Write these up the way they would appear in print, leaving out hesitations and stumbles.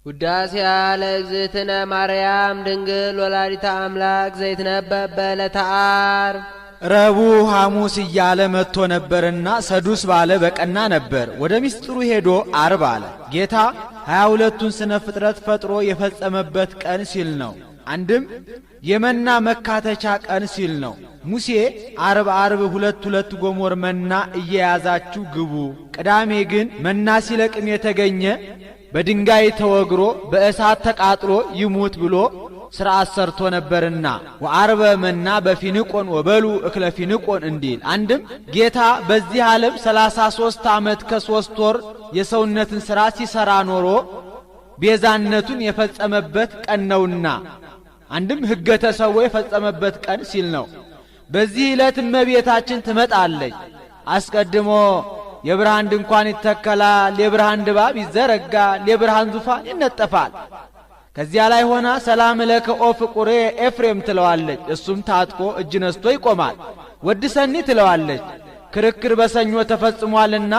ውዳሴያ ለእግዝእትነ ማርያም ድንግል ወላዲተ አምላክ ዘይትነበብ በዕለተ ዓርብ። ረቡዕ ሐሙስ እያለ መጥቶ ነበርና ሰዱስ ባለ በቀና ነበር። ወደ ሚስጥሩ ሄዶ ዓርብ አለ። ጌታ 22ቱን ስነ ፍጥረት ፈጥሮ የፈጸመበት ቀን ሲል ነው። አንድም የመና መካተቻ ቀን ሲል ነው። ሙሴ ዓርብ ሁለት ጎሞር መና እየያዛችሁ ግቡ፣ ቅዳሜ ግን መና ሲለቅም የተገኘ በድንጋይ ተወግሮ በእሳት ተቃጥሎ ይሙት ብሎ ሥርዓት ሰርቶ ነበርና ወዓርበ መና በፊንቆን ወበሉ እክለ ፊንቆን እንዲል። አንድም ጌታ በዚህ ዓለም 33 ዓመት ከ3 ወር የሰውነትን ሥራ ሲሰራ ኖሮ ቤዛነቱን የፈጸመበት ቀን ነውና፣ አንድም ሕገ ተሰውኦ የፈጸመበት ቀን ሲል ነው። በዚህ ዕለት እመቤታችን ትመጣለች። አስቀድሞ የብርሃን ድንኳን ይተከላል፣ የብርሃን ድባብ ይዘረጋል፣ የብርሃን ዙፋን ይነጠፋል። ከዚያ ላይ ሆና ሰላም ለከ ኦ ፍቁሬ ኤፍሬም ትለዋለች። እሱም ታጥቆ እጅ ነስቶ ይቆማል። ወድሰኒ ትለዋለች። ክርክር በሰኞ ተፈጽሟልና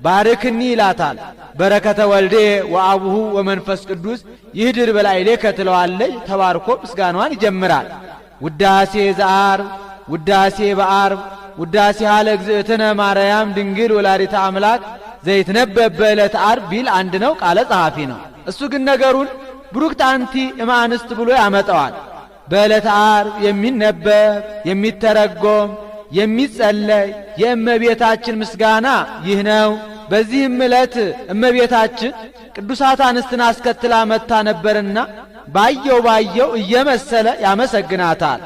ባርክኒ ይላታል። በረከተ ወልዴ ወአቡሁ ወመንፈስ ቅዱስ ይህድር በላዕሌከ ትለዋለች። ተባርኮ ምስጋናዋን ይጀምራል። ውዳሴ ዘዓርብ፣ ውዳሴ በዓርብ፣ ውዳሴ ሃለ እግዝእትነ ማርያም ድንግል ወላዲተ አምላክ ዘይትነበብ በዕለተ ዓርብ ቢል አንድ ነው፣ ቃለ ጸሐፊ ነው። እሱ ግን ነገሩን ብሩክት አንቲ እምአንስት ብሎ ያመጣዋል። በዕለተ ዓርብ የሚነበብ የሚተረጎም የሚጸለይ የእመቤታችን ምስጋና ይህ ነው። በዚህም ዕለት እመቤታችን ቅዱሳት አንስትን አስከትላ መጥታ ነበርና ባየው እየመሰለ ያመሰግናታል።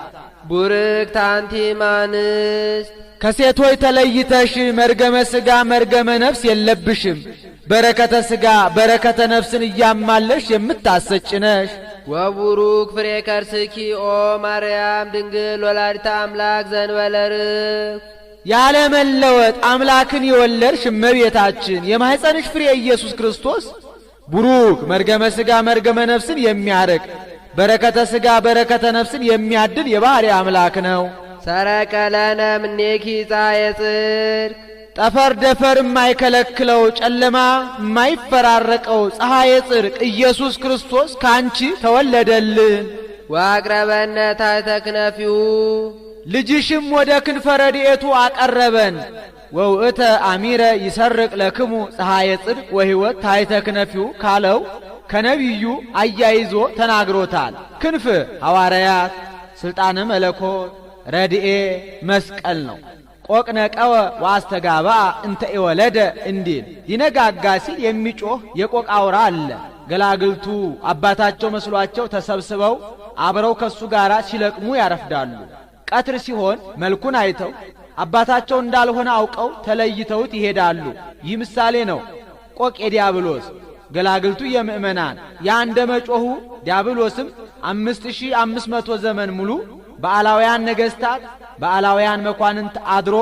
ቡርክት አንቲ እምአንስት ከሴቶች ተለይተሽ መርገመ ሥጋ መርገመ ነፍስ የለብሽም። በረከተ ሥጋ በረከተ ነፍስን እያማለሽ የምታሰጭነሽ። ወቡሩክ ፍሬ ከርስኪ ኦ ማርያም ድንግል ወላዲተ አምላክ ዘእንበለ ርግብ ያለ መለወጥ አምላክን የወለድሽ እመቤታችን የማኅፀንሽ ፍሬ ኢየሱስ ክርስቶስ ቡሩክ መርገመ ሥጋ መርገመ ነፍስን የሚያርቅ በረከተ ሥጋ በረከተ ነፍስን የሚያድል የባሕርይ አምላክ ነው። ሰረቀ ለነ እምኔኪ ፀሐየ ጽድቅ ጠፈር ደፈር የማይከለክለው ጨለማ የማይፈራረቀው ፀሐየ ጽድቅ ኢየሱስ ክርስቶስ ካንቺ ተወለደልን። ወአቅረበነ ታሕተ ክነፊሁ ልጅሽም ወደ ክንፈ ረድኤቱ አቀረበን። ወውእተ አሚረ ይሰርቅ ለክሙ ፀሐየ ጽድቅ ወሕይወት ታሕተ ክነፊሁ ካለው ከነቢዩ አያይዞ ተናግሮታል። ክንፍ ሐዋርያት፣ ሥልጣነ መለኮት፣ ረድኤ መስቀል ነው። ቆቅነቀወ ወአስተጋባ እንተ ኢወለደ እንዲል ይነጋጋ ሲል የሚጮህ የቆቅ አውራ አለ። ገላግልቱ አባታቸው መስሏቸው ተሰብስበው አብረው ከሱ ጋር ሲለቅሙ ያረፍዳሉ። ቀትር ሲሆን መልኩን አይተው አባታቸው እንዳልሆነ አውቀው ተለይተውት ይሄዳሉ። ይህ ምሳሌ ነው። ቆቅ የዲያብሎስ ገላግልቱ የምእመናን ያንደ መጮሁ ዲያብሎስም 5500 ዘመን ሙሉ በአላውያን ነገሥታት በአላውያን መኳንንት አድሮ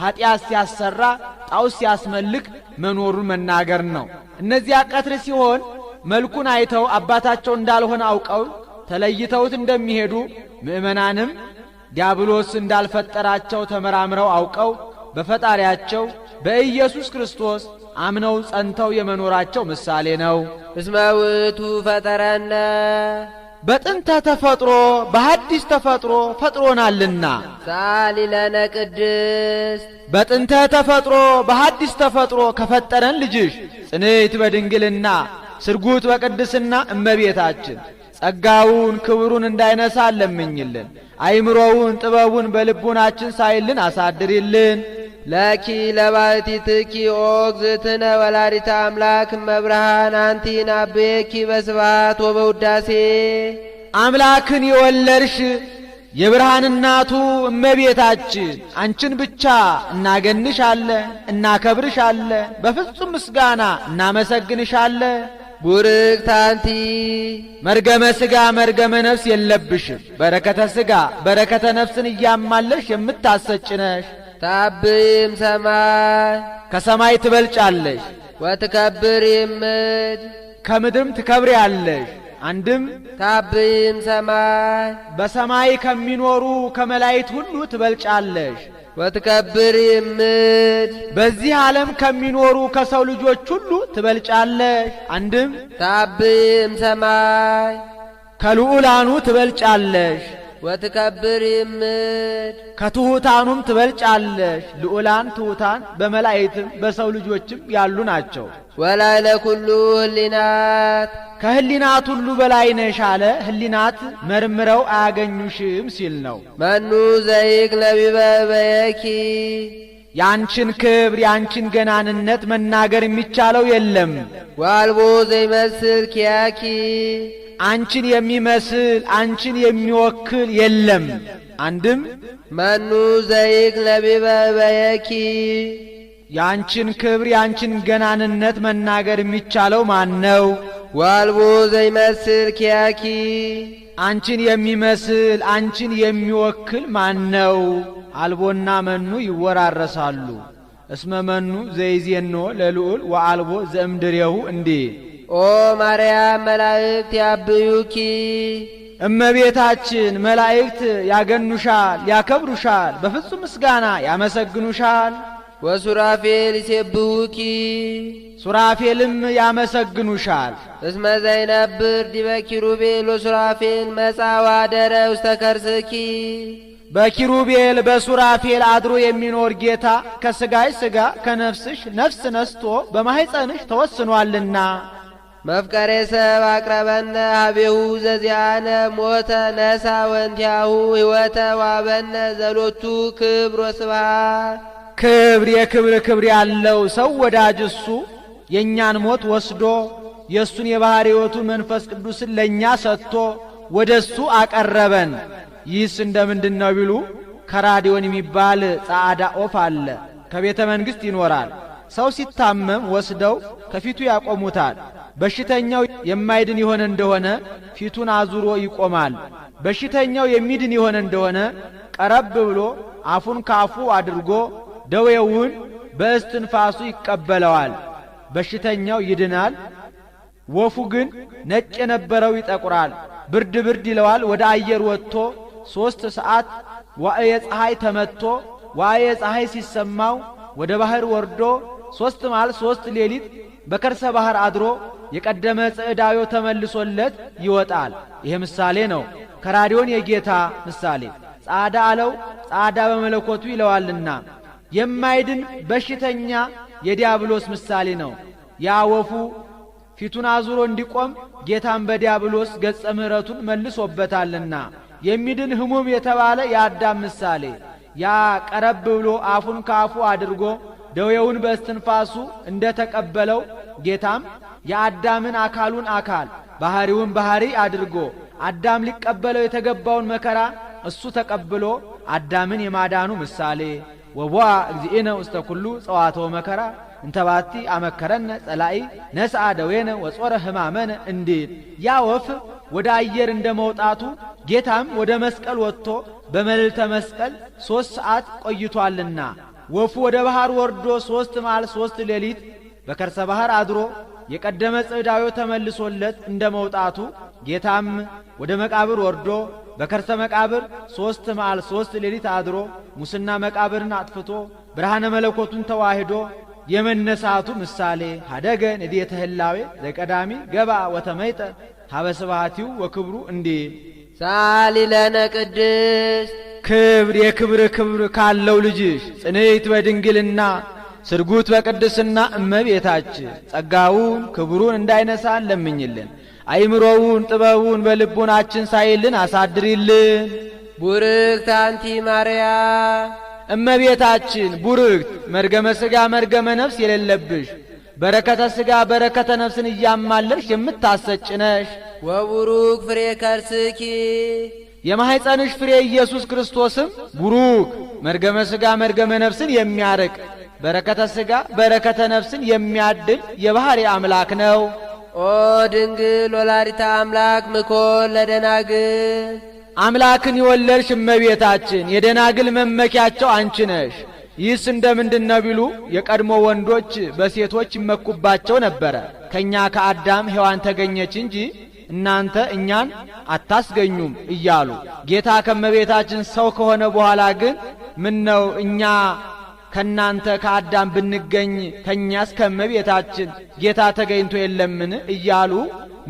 ኀጢአት ሲያሰራ ጣዖት ሲያስመልክ መኖሩን መናገር ነው። እነዚያ ቀትር ሲሆን መልኩን አይተው አባታቸው እንዳልሆነ አውቀው ተለይተውት እንደሚሄዱ ምእመናንም ዲያብሎስ እንዳልፈጠራቸው ተመራምረው አውቀው በፈጣሪያቸው በኢየሱስ ክርስቶስ አምነው ጸንተው የመኖራቸው ምሳሌ ነው። እስመ ውእቱ ፈጠረነ በጥንተ ተፈጥሮ በሐዲስ ተፈጥሮ ፈጥሮናልና። ሳሊ ለነ ቅድስት በጥንተ ተፈጥሮ በሐዲስ ተፈጥሮ ከፈጠረን ልጅሽ ጽንዕት በድንግልና ስርጉት በቅድስና እመቤታችን ጸጋውን ክብሩን እንዳይነሳ ለምኝልን። አይምሮውን ጥበቡን በልቡናችን ሳይልን አሳድሪልን። ለኪ ለባሕቲትኪ ኦ እግዝእትነ ወላዲተ አምላክ እመብርሃን አንቲ ናቤኪ በስብሐት ወበውዳሴ አምላክን የወለድሽ የብርሃን እናቱ እመቤታችን አንቺን ብቻ እናገንሻለን፣ እናከብርሻለን፣ በፍጹም ምስጋና እናመሰግንሻለን። ቡርክት አንቲ መርገመ ሥጋ መርገመ ነፍስ የለብሽም። በረከተ ሥጋ በረከተ ነፍስን እያማለሽ የምታሰጭነሽ። ታብይም ሰማይ ከሰማይ ትበልጫለሽ። ወትከብሪም ምድር ከምድርም ትከብሪያለሽ። አንድም ታብይም ሰማይ በሰማይ ከሚኖሩ ከመላእክት ሁሉ ትበልጫለሽ። ወትከብር ይምድ በዚህ ዓለም ከሚኖሩ ከሰው ልጆች ሁሉ ትበልጫለሽ። አንድም ታብይም ሰማይ ከልዑላኑ ትበልጫለሽ። ወትከብር ይምድ ከትሑታኑም ትበልጫለሽ። ልዑላን ትሑታን በመላእክትም በሰው ልጆችም ያሉ ናቸው። ወላዕለ ኩሉ ህሊናት ከህሊናት ሁሉ በላይ ነሽ አለ። ህሊናት መርምረው አያገኙሽም ሲል ነው። መኑ ዘይክለ ቢበበየኪ ያንቺን ክብር ያንቺን ገናንነት መናገር የሚቻለው የለም። ዋልቦ ዘይመስል ኪያኪ አንቺን የሚመስል አንቺን የሚወክል የለም። አንድም መኑ ዘይክለ ቢበበየኪ ያንቺን ክብር ያንቺን ገናንነት መናገር የሚቻለው ማን ነው? ዋልቦ ዘይመስል ኪያኪ አንቺን የሚመስል አንቺን የሚወክል ማን ነው? አልቦና መኑ ይወራረሳሉ። እስመ መኑ ዘይዜኖ ለልዑል ወአልቦ ዘእምድሬሁ እንዲህ ኦ ማርያም መላእክት ያብዩኪ እመቤታችን መላእክት ያገኑሻል፣ ያከብሩሻል፣ በፍጹም ምስጋና ያመሰግኑሻል። ወሱራፌል ይሴብሑኪ ሱራፌልም ያመሰግኑሻል። እስመ ዘይነብር ዲበ ኪሩቤል ወሱራፌል መጻ ወአደረ ውስተ ከርስኪ በኪሩቤል በሱራፌል አድሮ የሚኖር ጌታ ከሥጋሽ ሥጋ ከነፍስሽ ነፍስ ነስቶ በማኅፀንሽ ተወስኗልና። መፍቀሬ ሰብ አቅረበነ ሀቤሁ ዘዚአነ ሞተ ነሳ ወንቲያሁ ሕይወተ ዋበነ ዘሎቱ ክብር ወስብሐት ክብር የክብር ክብር ያለው ሰው ወዳጅ እሱ የእኛን ሞት ወስዶ የእሱን የባሕርይ ሕይወቱ መንፈስ ቅዱስን ለእኛ ሰጥቶ ወደ እሱ አቀረበን። ይህስ እንደምንድን ነው ቢሉ ከራዲዮን የሚባል ጻዕዳ ኦፍ አለ። ከቤተ መንግሥት ይኖራል። ሰው ሲታመም ወስደው ከፊቱ ያቆሙታል። በሽተኛው የማይድን የሆነ እንደሆነ ፊቱን አዙሮ ይቆማል። በሽተኛው የሚድን የሆነ እንደሆነ ቀረብ ብሎ አፉን ካፉ አድርጎ ደዌውን በእስትንፋሱ ይቀበለዋል። በሽተኛው ይድናል። ወፉ ግን ነጭ የነበረው ይጠቁራል፣ ብርድ ብርድ ይለዋል። ወደ አየር ወጥቶ 3 ሰዓት ዋዕየ ፀሐይ ተመትቶ ዋዕየ ፀሐይ ሲሰማው ወደ ባህር ወርዶ 3 መዓልት 3 ሌሊት በከርሰ ባህር አድሮ የቀደመ ጽዕዳዊው ተመልሶለት ይወጣል። ይሄ ምሳሌ ነው። ከራዲዮን የጌታ ምሳሌ ጻዕዳ አለው። ጻዕዳ በመለኮቱ ይለዋልና የማይድን በሽተኛ የዲያብሎስ ምሳሌ ነው። ያ ወፉ ፊቱን አዙሮ እንዲቆም ጌታን በዲያብሎስ ገጸ ምሕረቱን መልሶበታልና የሚድን ሕሙም የተባለ የአዳም ምሳሌ ያ ቀረብ ብሎ አፉን ካፉ አድርጎ ደዌውን በእስትንፋሱ እንደ ተቀበለው ጌታም የአዳምን አካሉን አካል ባሕሪውን ባሕርይ አድርጎ አዳም ሊቀበለው የተገባውን መከራ እሱ ተቀብሎ አዳምን የማዳኑ ምሳሌ ወቦአ እግዚእነ ውስተ ኩሉ ጸዋትወ መከራ እንተባቲ አመከረነ ጸላኢ ነስአ ደዌነ ወጾረ ሕማመነ እንዲል ያ ወፍ ወደ አየር እንደ መውጣቱ ጌታም ወደ መስቀል ወጥቶ በመልዕልተ መስቀል 3 ሰዓት ቆይቷልና ወፉ ወደ ባህር ወርዶ 3 መዓልት 3 ሌሊት በከርሰ ባህር አድሮ የቀደመ ጽዕዳዊው ተመልሶለት እንደ መውጣቱ ጌታም ወደ መቃብር ወርዶ በከርሰ መቃብር 3 መዓልት 3 ሌሊት አድሮ ሙስና መቃብርን አጥፍቶ ብርሃነ መለኮቱን ተዋህዶ የመነሳቱ ምሳሌ ሀደገ ንዴተ ህላዌ ዘቀዳሚ ገባ ወተመይጠ ሀበ ስብሐቲሁ ወክብሩ እንዲል ሳሊ ለነ ቅድስት ክብር የክብር ክብር ካለው ልጅሽ ጽንዕት በድንግልና ስርጉት በቅድስና እመቤታችን ጸጋውን ክብሩን እንዳይነሳን ለምኝልን። አይምሮውን ጥበቡን በልቡናችን ሳይልን አሳድሪልን። ቡርክት አንቲ ማርያም እመቤታችን ቡርክት መርገመ ሥጋ መርገመ ነፍስ የሌለብሽ በረከተ ሥጋ በረከተ ነፍስን እያማለሽ የምታሰጭነሽ ወቡሩክ ፍሬ ከርስኪ የማኅፀንሽ ፍሬ ኢየሱስ ክርስቶስም ቡሩክ መርገመ ሥጋ መርገመ ነፍስን የሚያርቅ በረከተ ሥጋ በረከተ ነፍስን የሚያድል የባሕርይ አምላክ ነው። ኦ ድንግል ወላዲተ አምላክ ምኮን ለደናግል አምላክን የወለድሽ እመቤታችን የደናግል መመኪያቸው አንቺ ነሽ። ይህስ እንደምንድን ነው ቢሉ የቀድሞ ወንዶች በሴቶች ይመኩባቸው ነበረ። ከኛ ከአዳም ሔዋን ተገኘች እንጂ እናንተ እኛን አታስገኙም እያሉ ጌታ ከመቤታችን ሰው ከሆነ በኋላ ግን ምን ነው እኛ ከናንተ ከአዳም ብንገኝ ከኛስ ከመቤታችን ጌታ ተገኝቶ የለምን እያሉ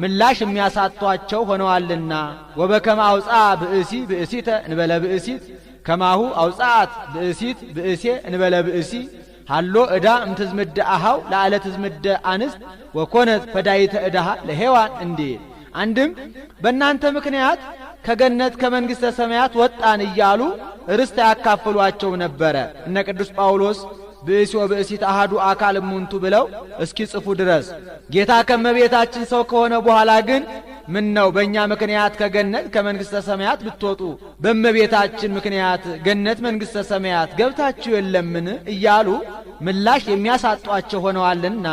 ምላሽ የሚያሳጧቸው ሆነዋልና ወበከመ አውጻ ብእሲ ብእሲተ እንበለ ብእሲት ከማሁ አውጻት ብእሲት ብእሴ እንበለ ብእሲ ሃሎ ዕዳ እምትዝምደ አሃው ለዓለ ትዝምደ አንስት ወኮነት ፈዳይተ ዕዳሃ ለሔዋን እንዲል አንድም በእናንተ ምክንያት ከገነት ከመንግሥተ ሰማያት ወጣን እያሉ ርስት ያካፍሏቸው ነበረ። እነ ቅዱስ ጳውሎስ ብእሲ ወብእሲት አሃዱ አካል እሙንቱ ብለው እስኪ ጽፉ ድረስ ጌታ ከመቤታችን ሰው ከሆነ በኋላ ግን ምን ነው በእኛ ምክንያት ከገነት ከመንግሥተ ሰማያት ብትወጡ በመቤታችን ምክንያት ገነት መንግሥተ ሰማያት ገብታችሁ የለምን እያሉ ምላሽ የሚያሳጧቸው ሆነዋልና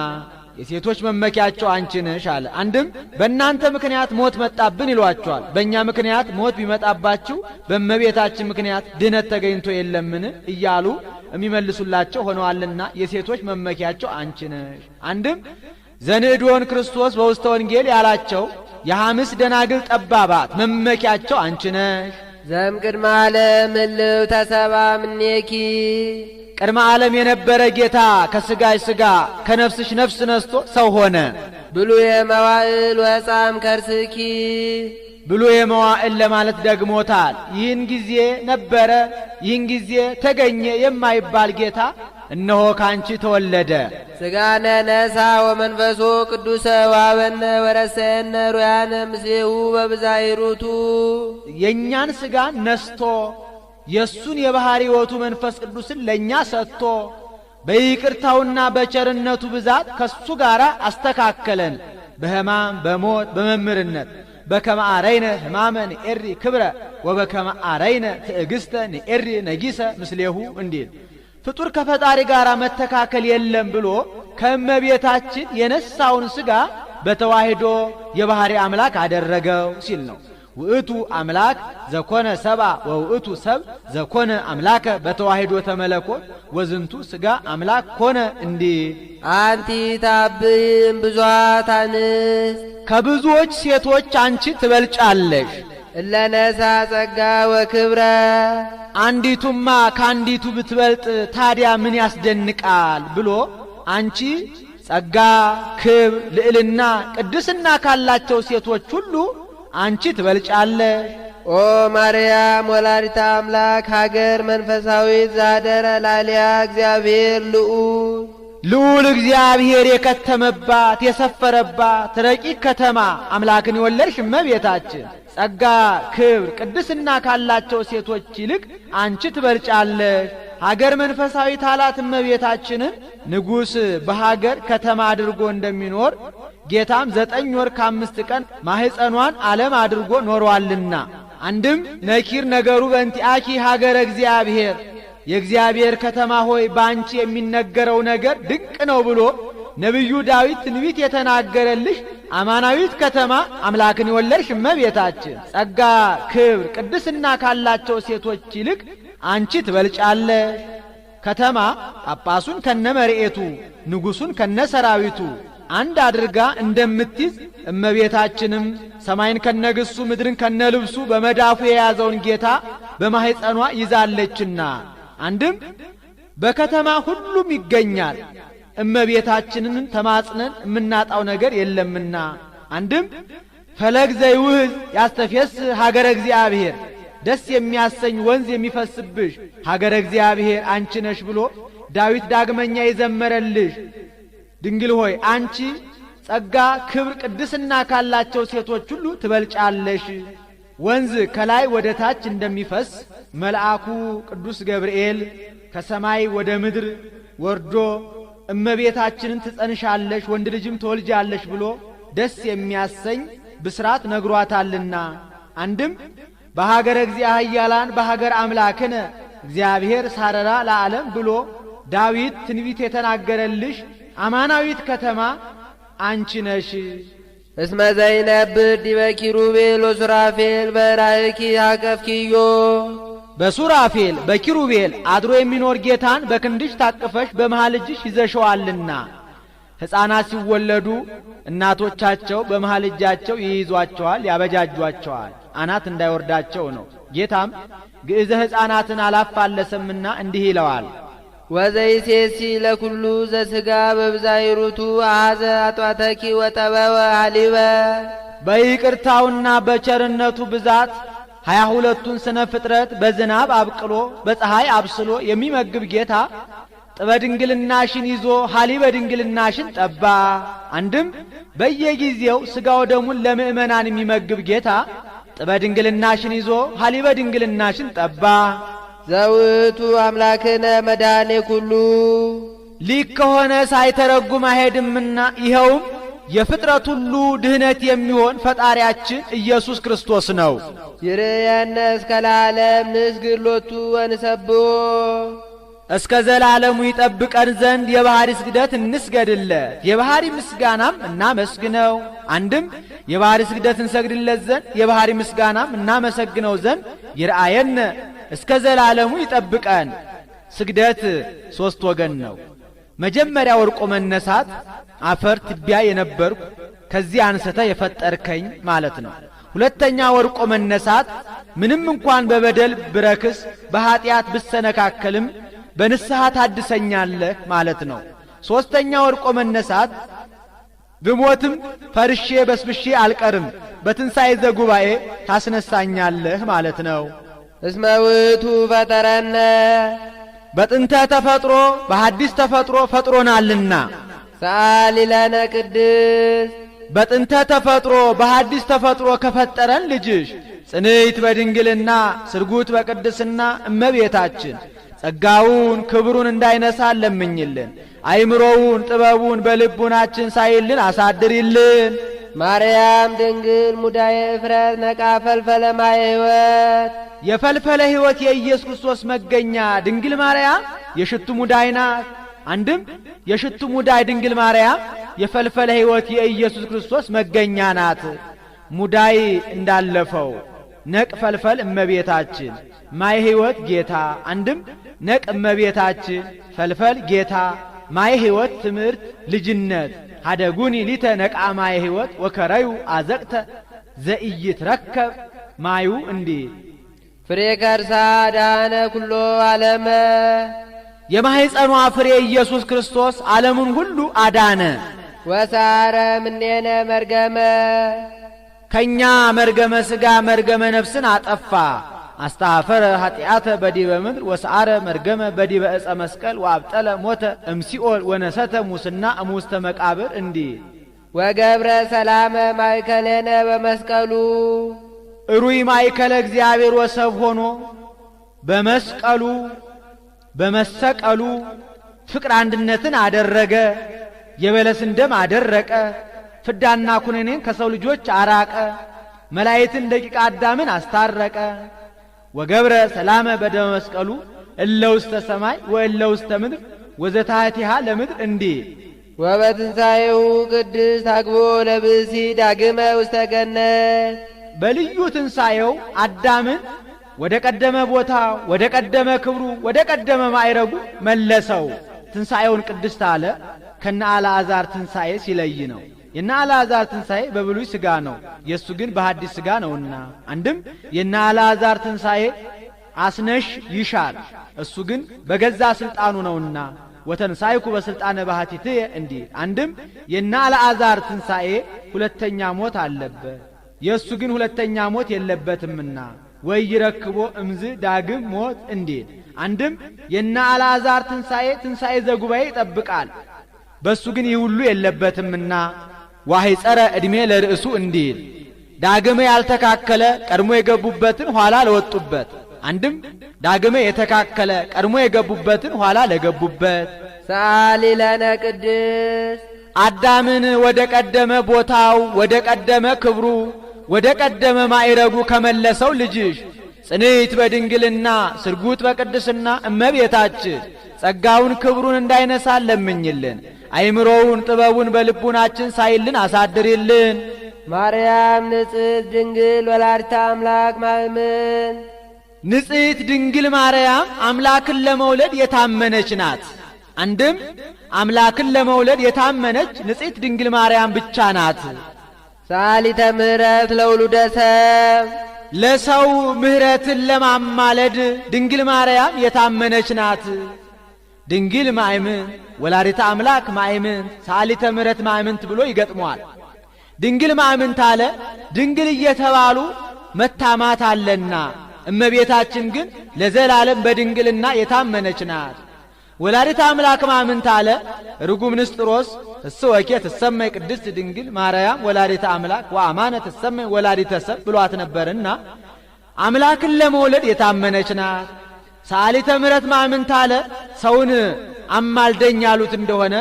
የሴቶች መመኪያቸው አንቺ ነሽ አለ። አንድም በእናንተ ምክንያት ሞት መጣብን ይሏቸዋል። በእኛ ምክንያት ሞት ቢመጣባችሁ በመቤታችን ምክንያት ድነት ተገኝቶ የለምን እያሉ የሚመልሱላቸው ሆነዋልና የሴቶች መመኪያቸው አንቺ ነሽ። አንድም ዘንዕድዎን ክርስቶስ በውስተ ወንጌል ያላቸው የሐምስ ደናግል ጠባባት መመኪያቸው አንቺ ነሽ። ዘእምቅድመ ዓለም ህልው ተሰባ እምኔኪ ቅድመ ዓለም የነበረ ጌታ ከሥጋሽ ሥጋ ከነፍስሽ ነፍስ ነስቶ ሰው ሆነ። ብሉየ መዋዕል ወሕፃም ከርስኪ ብሉየ መዋዕል ለማለት ደግሞታል። ይህን ጊዜ ነበረ ይህን ጊዜ ተገኘ የማይባል ጌታ እነሆ ካንቺ ተወለደ። ሥጋነ ነሣ ወመንፈሶ ቅዱሰ ወሀበነ ወረሰየነ ሩያነ ምስሌሁ በብዛይሩቱ የእኛን ሥጋ ነስቶ የእሱን የባሕሪ ሕይወቱ መንፈስ ቅዱስን ለእኛ ሰጥቶ በይቅርታውና በቸርነቱ ብዛት ከሱ ጋር አስተካከለን። በሕማም በሞት በመምህርነት በከመ አረይነ ሕማመ ንኤሪ ክብረ ወበከመ አረይነ ትዕግሥተ ንኤሪ ነጊሰ ምስሌሁ እንዲል ፍጡር ከፈጣሪ ጋር መተካከል የለም ብሎ ከእመቤታችን የነሳውን ሥጋ በተዋሂዶ የባሕሪ አምላክ አደረገው ሲል ነው። ውእቱ አምላክ ዘኮነ ሰባ ወውእቱ ሰብ ዘኮነ አምላከ በተዋሂዶ ተመለኮት ወዝንቱ ሥጋ አምላክ ኮነ እንዲህ አንቲ ታብይም ብዙኃት አንስት ከብዙዎች ሴቶች አንቺ ትበልጫለሽ። እለነሣ ጸጋ ወክብረ አንዲቱማ ከአንዲቱ ብትበልጥ ታዲያ ምን ያስደንቃል ብሎ አንቺ ጸጋ፣ ክብር፣ ልዕልና፣ ቅድስና ካላቸው ሴቶች ሁሉ አንቺ ትበልጫለሽ። ኦ ማርያም ወላዲተ አምላክ ሀገር መንፈሳዊት ዛደረ ላሊያ እግዚአብሔር ልዑል እግዚአብሔር የከተመባት የሰፈረባት ረቂቅ ከተማ አምላክን የወለድሽ እመቤታችን ጸጋ፣ ክብር፣ ቅድስና ካላቸው ሴቶች ይልቅ አንቺ ትበልጫለሽ። ሀገር መንፈሳዊት አላት እመቤታችንን ንጉሥ በሀገር ከተማ አድርጎ እንደሚኖር ጌታም 9 ወር ከ5 ቀን ማህፀኗን ዓለም አድርጎ ኖሯልና አንድም ነኪር ነገሩ በእንቲአኪ ሀገረ እግዚአብሔር የእግዚአብሔር ከተማ ሆይ ባንቺ የሚነገረው ነገር ድንቅ ነው ብሎ ነቢዩ ዳዊት ትንቢት የተናገረልሽ አማናዊት ከተማ አምላክን የወለድሽ እመቤታችን ጸጋ፣ ክብር፣ ቅድስና ካላቸው ሴቶች ይልቅ አንቺ ትበልጫለሽ። ከተማ ጳጳሱን ከነመርኤቱ ንጉሡን ከነሰራዊቱ አንድ አድርጋ እንደምትይዝ እመቤታችንም ሰማይን ከነግሱ ምድርን ከነልብሱ በመዳፉ የያዘውን ጌታ በማህፀኗ ይዛለችና አንድም በከተማ ሁሉም ይገኛል። እመቤታችንን ተማጽነን የምናጣው ነገር የለምና አንድም ፈለግ ዘይውህዝ ያስተፌስ ሀገረ እግዚአብሔር ደስ የሚያሰኝ ወንዝ የሚፈስብሽ ሀገረ እግዚአብሔር አንቺ ነሽ ብሎ ዳዊት ዳግመኛ የዘመረልሽ ድንግል ሆይ አንቺ ጸጋ፣ ክብር፣ ቅድስና ካላቸው ሴቶች ሁሉ ትበልጫለሽ። ወንዝ ከላይ ወደ ታች እንደሚፈስ መልአኩ ቅዱስ ገብርኤል ከሰማይ ወደ ምድር ወርዶ እመቤታችንን ትጸንሻለሽ ወንድ ልጅም ትወልጃለሽ ብሎ ደስ የሚያሰኝ ብስራት ነግሯታልና አንድም በሀገረ እግዚአብሔር በሀገር አምላክነ እግዚአብሔር ሳረራ ለዓለም ብሎ ዳዊት ትንቢት የተናገረልሽ አማናዊት ከተማ አንቺ ነሽ። እስመ ዘይነብር ዲበ ኪሩቤል ወሱራፌል በራእኪ አቀፍኪዮ በሱራፌል በኪሩቤል አድሮ የሚኖር ጌታን በክንድሽ ታቅፈሽ በመሃል እጅሽ ይዘሽዋልና ሕፃናት ሲወለዱ እናቶቻቸው በመሃል እጃቸው ይይዟቸዋል፣ ያበጃጇቸዋል አናት እንዳይወርዳቸው ነው። ጌታም ግእዘ ሕፃናትን አላፋለሰምና እንዲህ ይለዋል። ወዘይሴሲ ለኩሉ ዘሥጋ በብዛይሩቱ አሐዘ አጥዋተኪ ወጠበወ ሐሊበ። በይቅርታውና በቸርነቱ ብዛት 22ቱን ስነ ፍጥረት በዝናብ አብቅሎ በፀሐይ አብስሎ የሚመግብ ጌታ ጥበ ድንግልናሽን ይዞ ሐሊበ ድንግልናሽን ጠባ። አንድም በየጊዜው ሥጋው ደሙን ለምእመናን የሚመግብ ጌታ ጥበ ድንግልናሽን ይዞ ሐሊበ ድንግልናሽን ጠባ። ዘውቱ አምላክነ መድኃኔ ኩሉ ሊቅ ከሆነ ሳይተረጉም አይሄድምና ይኸውም የፍጥረት ሁሉ ድህነት የሚሆን ፈጣሪያችን ኢየሱስ ክርስቶስ ነው። ይርየነ እስከ ለዓለም ንስግድ ሎቱ ወንሰብሖ። እስከ ዘላለሙ ይጠብቀን ዘንድ የባህሪ ስግደት እንስገድለት፣ የባህሪ ምስጋናም እናመስግነው። አንድም የባህሪ ስግደት እንሰግድለት ዘንድ የባህሪ ምስጋናም እናመሰግነው ዘንድ ይርአየነ እስከ ዘላለሙ ይጠብቀን። ስግደት 3 ወገን ነው። መጀመሪያ ወድቆ መነሳት አፈር ትቢያ የነበርኩ ከዚህ አንስተ የፈጠርከኝ ማለት ነው። ሁለተኛ ወድቆ መነሳት ምንም እንኳን በበደል ብረክስ በኃጢአት ብሰነካከልም በንስሐ ታድሰኛለህ ማለት ነው። ሶስተኛ ወድቆ መነሳት ብሞትም ፈርሼ በስብሼ አልቀርም በትንሣኤ ዘጉባኤ ታስነሳኛለህ ማለት ነው። እስመ ውእቱ ፈጠረነ በጥንተ ተፈጥሮ በሐዲስ ተፈጥሮ ፈጥሮናልና። ሰአሊ ለነ ቅድስት በጥንተ ተፈጥሮ በሐዲስ ተፈጥሮ ከፈጠረን ልጅሽ ጽንዕት በድንግልና ስርጉት በቅድስና እመቤታችን ጸጋውን ክብሩን እንዳይነሳ ለምኝልን። አይምሮውን ጥበቡን በልቡናችን ሳይልን አሳድሪልን። ማርያም ድንግል ሙዳየ እፍረት ነቃ ፈልፈለ ማየ ሕይወት የፈልፈለ ሕይወት የኢየሱስ ክርስቶስ መገኛ ድንግል ማርያም የሽቱ ሙዳይ ናት። አንድም የሽቱ ሙዳይ ድንግል ማርያም የፈልፈለ ሕይወት የኢየሱስ ክርስቶስ መገኛ ናት። ሙዳይ እንዳለፈው ነቅ ፈልፈል እመቤታችን ማየ ሕይወት ጌታ። አንድም ነቅ እመቤታችን ፈልፈል ጌታ ማየ ሕይወት ትምህርት ልጅነት ሀደጉኒ ሊተ ነቃ ማየ ሕይወት ወከረዩ አዘቅተ ዘኢይትረከብ ማዩ እንዲህ ፍሬ ከርሳ ዳነ ኩሎ ዓለመ የማኅፀኗ ፍሬ ኢየሱስ ክርስቶስ ዓለሙን ሁሉ አዳነ። ወሳረ ምኔነ መርገመ ከኛ መርገመ ሥጋ መርገመ ነፍስን አጠፋ። አስተኀፈረ ኀጢአተ በዲበ ምድር ወሰአረ መርገመ በዲበ ዕፀ መስቀል ወአብጠለ ሞተ እምሲኦል ወነሰተ ሙስና እሙስተ መቃብር እንዲህ ወገብረ ሰላመ ማእከሌነ በመስቀሉ እሩይ ማእከለ እግዚአብሔር ወሰብ ሆኖ በመስቀሉ በመሰቀሉ ፍቅር አንድነትን አደረገ። የበለስን ደም አደረቀ። ፍዳና ኩነኔን ከሰው ልጆች አራቀ። መላእክትን ደቂቀ አዳምን አስታረቀ። ወገብረ ሰላመ በደመ መስቀሉ እለ ውስተ ሰማይ ወእለ ውስተ ምድር ወዘታቲሃ ለምድር እንዲህ ወበትንሣኤሁ ቅድስት አግቦ ለብእሲ ዳግመ ውስተ ገነት በልዩ ትንሣኤው አዳምን ወደ ቀደመ ቦታ ወደ ቀደመ ክብሩ ወደ ቀደመ ማዕረጉ መለሰው። ትንሣኤውን ቅድስት አለ ከነ አልዓዛር ትንሣኤ ሲለይ ነው። የነ አልዓዛር ትንሣኤ በብሉይ ሥጋ ነው፣ የእሱ ግን በሐዲስ ሥጋ ነውና። አንድም የነ አልዓዛር ትንሣኤ አስነሽ ይሻል፣ እሱ ግን በገዛ ሥልጣኑ ነውና ወተንሣይኩ በሥልጣነ ባሕቲትየ እንዲህ። አንድም የነ አልዓዛር ትንሣኤ ሁለተኛ ሞት አለበት፣ የእሱ ግን ሁለተኛ ሞት የለበትምና ወይ ይረክቦ እምዝ ዳግም ሞት እንዲል። አንድም የነ አልዓዛር ትንሣኤ ዘጉባኤ ይጠብቃል፣ በሱ ግን ይህ ሁሉ የለበትምና ዋሂጸረ ዕድሜ ለርእሱ እንዲል። ዳግመ ያልተካከለ ቀድሞ የገቡበትን ኋላ ለወጡበት። አንድም ዳግመ የተካከለ ቀድሞ የገቡበትን ኋላ ለገቡበት። ሰአሊ ለነ ቅድስት አዳምን ወደ ቀደመ ቦታው ወደ ቀደመ ክብሩ ወደ ቀደመ ማዕረጉ ከመለሰው ልጅሽ ጽንዕት በድንግልና ስርጉት በቅድስና እመቤታችን ጸጋውን ክብሩን እንዳይነሳን ለምኝልን። አይምሮውን ጥበቡን በልቡናችን ሳይልን አሳድሪልን። ማርያም ንጽሕት ድንግል ወላዲተ አምላክ ማእምን ንጽሕት ድንግል ማርያም አምላክን ለመውለድ የታመነች ናት። አንድም አምላክን ለመውለድ የታመነች ንጽሕት ድንግል ማርያም ብቻ ናት። ሰአሊተ ምሕረት ለውሉደ ሰብ ለሰው ምሕረትን ለማማለድ ድንግል ማርያም የታመነች ናት። ድንግል ማእምን ወላዲተ አምላክ ማእምን ሰአሊተ ምሕረት ማእምንት ብሎ ይገጥመዋል። ድንግል ማእምንት አለ ድንግል እየተባሉ መታማት አለና፣ እመቤታችን ግን ለዘላለም በድንግልና የታመነች ናት። ወላዲተ አምላክ ማእምንት አለ ርጉም ንስጥሮስ እስወኬ ትሰመይ ቅድስት ድንግል ማርያም ወላዲተ አምላክ ወአማነ ትሰመይ ወላዲተ ሰብ ብሏት ነበርና አምላክን ለመውለድ የታመነች ናት። ሰአሊተ ምሕረት ማእምንት አለ ሰውን አማልደኝ ያሉት እንደሆነ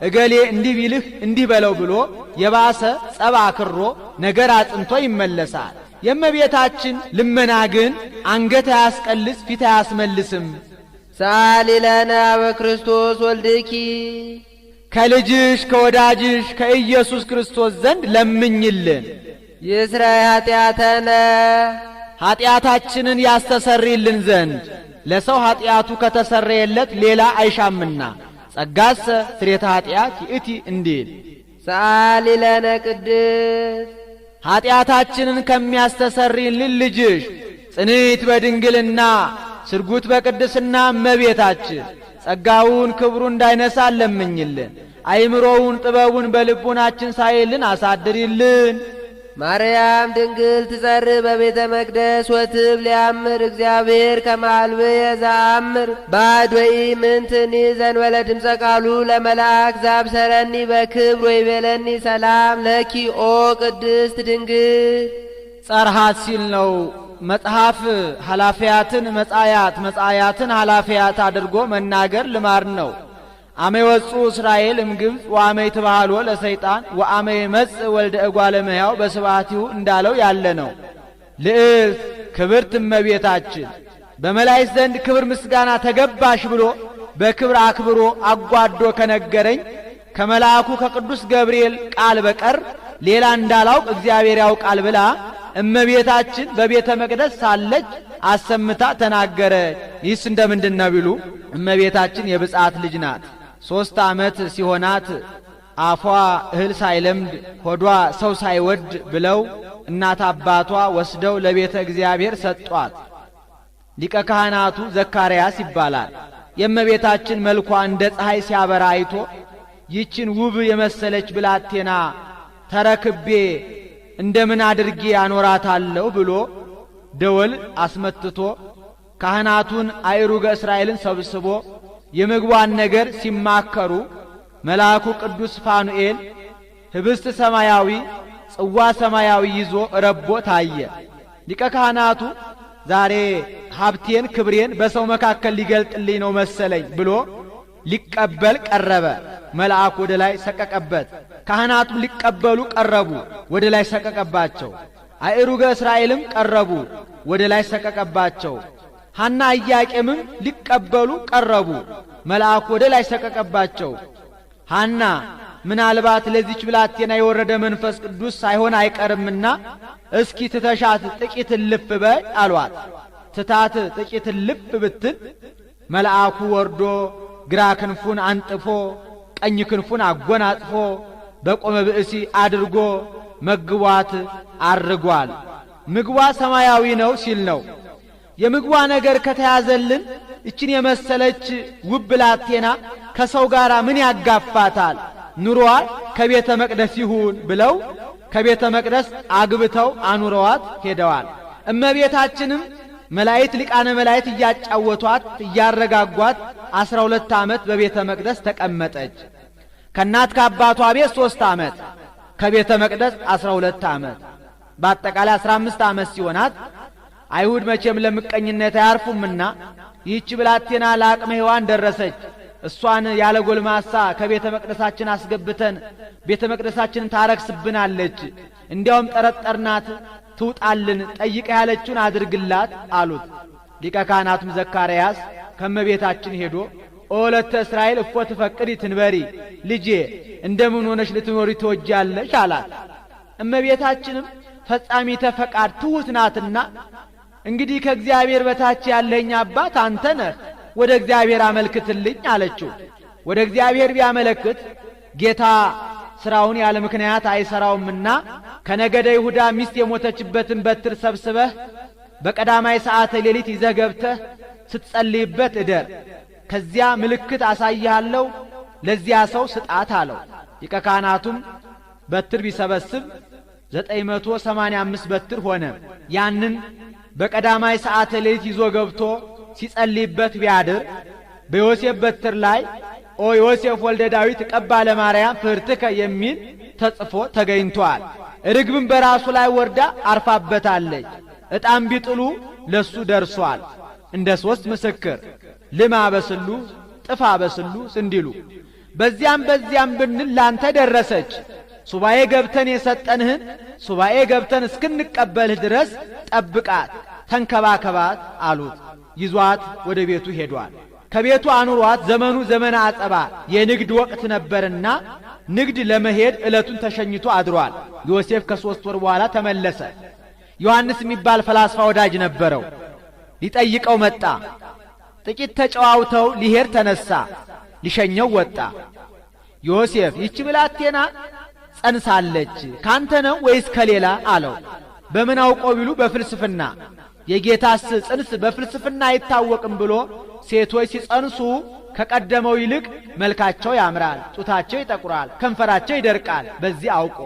እገሌ እንዲህ ቢልህ እንዲህ በለው ብሎ የባሰ ጸብ አክሮ ነገር አጽንቶ ይመለሳል። የእመቤታችን ልመና ግን አንገት አያስቀልስ ፊት አያስመልስም። ሰአሊ ለነ በክርስቶስ ወልድኪ ከልጅሽ ከወዳጅሽ ከኢየሱስ ክርስቶስ ዘንድ ለምኝልን። ይስረይ ኃጢአተነ ኃጢአታችንን ያስተሰርይልን ዘንድ ለሰው ኃጢአቱ ከተሰረየለት ሌላ አይሻምና ጸጋሰ ስሬተ ኃጢአት ይእቲ እንዲል ሰአሊ ለነ ቅድስት ኃጢአታችንን ከሚያስተሰርይልን ልጅሽ ጽንዕት በድንግልና ስርጉት በቅድስና እመቤታችን ጸጋውን ክብሩን እንዳይነሳ ለምኝልን። አይምሮውን ጥበቡን በልቡናችን ሳይልን አሳድሪልን። ማርያም ድንግል ትጸርህ በቤተ መቅደስ ወትብ ሊያምር እግዚአብሔር ከማልብየ ዘአምር ባድ ወኢምንትኒ ዘንበለ ድምፀ ቃሉ ለመልአክ ዛብሰረኒ በክብር ወይቤለኒ ሰላም ለኪ ኦ ቅድስት ድንግል። ጸርሃት ሲል ነው። መጽሐፍ ኃላፊያትን መጻያት መጻያትን ኃላፊያት አድርጎ መናገር ልማድ ነው። አመ ይወፁ እስራኤል እምግብፅ ወአመ ይትባሃሎ ለሰይጣን ወአመ ይመጽእ ወልደ እጓለ እመሕያው በስብሐቲሁ እንዳለው ያለ ነው። ልዕልት ክብርት እመቤታችን በመላእክት ዘንድ ክብር ምስጋና ተገባሽ ብሎ በክብር አክብሮ አጓዶ ከነገረኝ ከመልአኩ ከቅዱስ ገብርኤል ቃል በቀር ሌላ እንዳላውቅ እግዚአብሔር ያውቃል ብላ እመቤታችን በቤተ መቅደስ ሳለች አሰምታ ተናገረች። ይህስ እንደምንድን ነው ቢሉ እመቤታችን የብፅዓት ልጅ ናት። 3 ዓመት ሲሆናት አፏ እህል ሳይለምድ ሆዷ ሰው ሳይወድ ብለው እናት አባቷ ወስደው ለቤተ እግዚአብሔር ሰጧት። ሊቀ ካህናቱ ዘካርያስ ይባላል። የእመቤታችን መልኳ እንደ ፀሐይ ሲያበራ አይቶ ይችን ውብ የመሰለች ብላቴና ተረክቤ እንደምን አድርጌ አኖራታለሁ ብሎ ደወል አስመትቶ ካህናቱን አይሩገ እስራኤልን ሰብስቦ የምግቧን ነገር ሲማከሩ መልአኩ ቅዱስ ፋኑኤል ህብስት ሰማያዊ ጽዋ ሰማያዊ ይዞ ረቦ ታየ። ሊቀ ካህናቱ ዛሬ ሀብቴን ክብሬን በሰው መካከል ሊገልጥልኝ ነው መሰለኝ ብሎ ሊቀበል ቀረበ። መልአኩ ወደ ላይ ሰቀቀበት። ካህናቱም ሊቀበሉ ቀረቡ፣ ወደ ላይ ሰቀቀባቸው። አይሩገ እስራኤልም ቀረቡ፣ ወደ ላይ ሰቀቀባቸው። ሐና ኢያቄምም ሊቀበሉ ቀረቡ፣ መልአኩ ወደ ላይ ሰቀቀባቸው። ሐና ምናልባት ለዚች ብላቴና የወረደ መንፈስ ቅዱስ ሳይሆን አይቀርምና እስኪ ትተሻት ጥቂት ልፍ በይ አሏት። ትታት ጥቂት ልፍ ብትል መልአኩ ወርዶ ግራ ክንፉን አንጥፎ ቀኝ ክንፉን አጎናጽፎ በቆመ ብእሲ አድርጎ መግቧት አርጓል። ምግቧ ሰማያዊ ነው ሲል ነው። የምግቧ ነገር ከተያዘልን እችን የመሰለች ውብ ብላቴና ከሰው ጋር ምን ያጋፋታል? ኑሮዋ ከቤተ መቅደስ ይሁን ብለው ከቤተ መቅደስ አግብተው አኑረዋት ሄደዋል። እመቤታችንም መላእክት ሊቃነ መላእክት እያጫወቷት እያረጋጓት 12 ዓመት በቤተ መቅደስ ተቀመጠች። ከእናት ከአባቷ ቤት 3 ዓመት ከቤተ መቅደስ 12 ዓመት በአጠቃላይ 15 ዓመት ሲሆናት አይሁድ መቼም ለምቀኝነት አያርፉምና ይህች ብላቴና ለአቅመ ሔዋን ደረሰች። እሷን ያለ ጎልማሳ ከቤተ መቅደሳችን አስገብተን ቤተ መቅደሳችንን ታረክስብናለች፣ እንዲያውም ጠረጠርናት፣ ትውጣልን፣ ጠይቀ ያለችውን አድርግላት አሉት። ሊቀ ካህናቱም ዘካርያስ ከመቤታችን ሄዶ ኦለተ እስራኤል እፎ ትፈቅዲ ትንበሪ፣ ልጄ እንደምን ሆነሽ ልትኖሪ ትወጃለሽ አላት። እመቤታችንም ፈጻሚተ ፈቃድ ትሑት ናትና እንግዲህ ከእግዚአብሔር በታች ያለኝ አባት አንተ ነህ፣ ወደ እግዚአብሔር አመልክትልኝ አለችው። ወደ እግዚአብሔር ቢያመለክት ጌታ ስራውን ያለ ምክንያት አይሰራውምና ከነገደ ይሁዳ ሚስት የሞተችበትን በትር ሰብስበህ በቀዳማይ ሰዓተ ሌሊት ይዘህ ገብተህ ስትጸልይበት እደር። ከዚያ ምልክት አሳይሃለሁ፣ ለዚያ ሰው ስጣት አለው። ሊቀ ካህናቱም በትር ቢሰበስብ 985 በትር ሆነ። ያንን በቀዳማይ ሰዓተ ሌሊት ይዞ ገብቶ ሲጸልይበት ቢያድር በዮሴፍ በትር ላይ ኦ ዮሴፍ ወልደ ዳዊት ቀባ ለማርያም ፍርትከ የሚል ተጽፎ ተገኝቷል። ርግብም በራሱ ላይ ወርዳ አርፋበታለች። ዕጣም ቢጥሉ ለሱ ደርሷል። እንደ 3 ምስክር ልማ በስሉ ጥፋ በስሉ እንዲሉ በዚያም ብንል ላንተ ደረሰች። ሱባኤ ገብተን የሰጠንህን ሱባኤ ገብተን እስክንቀበልህ ድረስ ጠብቃት፣ ተንከባከባት አሉት። ይዟት ወደ ቤቱ ሄዷል። ከቤቱ አኑሯት። ዘመኑ ዘመነ አጸባ የንግድ ወቅት ነበርና ንግድ ለመሄድ ዕለቱን ተሸኝቶ አድሯል። ዮሴፍ ከ3 ወር በኋላ ተመለሰ። ዮሐንስ የሚባል ፈላስፋ ወዳጅ ነበረው። ሊጠይቀው መጣ። ጥቂት ተጨዋውተው ሊሄድ ተነሳ። ሊሸኘው ወጣ። ዮሴፍ ይህች ብላቴና ጸንሳለች፣ ካንተ ነው ወይስ ከሌላ አለው። በምን አውቀው ቢሉ በፍልስፍና የጌታስ ጽንስ በፍልስፍና አይታወቅም ብሎ ሴቶች ሲጸንሱ ከቀደመው ይልቅ መልካቸው ያምራል፣ ጡታቸው ይጠቁራል፣ ከንፈራቸው ይደርቃል። በዚህ አውቆ